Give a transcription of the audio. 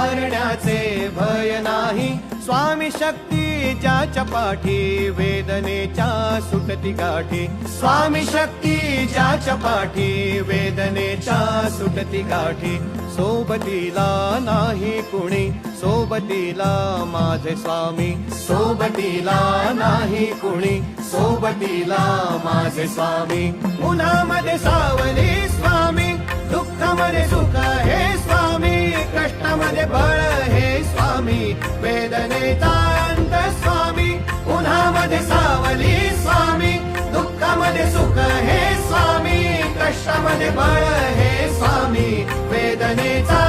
मारण्याचे भय नाही, स्वामी शक्ती ज्याच्या पाठी वेदनेच्या सुटती गाठी, स्वामी शक्ती ज्याच्या पाठी वेदनेच्या सुटती गाठी. सोबतीला नाही कुणी, सोबतीला माझे स्वामी, सोबतीला नाही कुणी, सोबतीला माझे स्वामी. उन्हामध्ये सावली स्वामी, दुःखामध्ये सुख हे स्वामी, कष्टामध्ये बळ हे स्वामी, वेदनेचा अंत स्वामी. उन्हामध्ये सावली स्वामी, दुःखामध्ये सुख हे स्वामी, कष्टामध्ये बळ हे स्वामी, वेदनेचा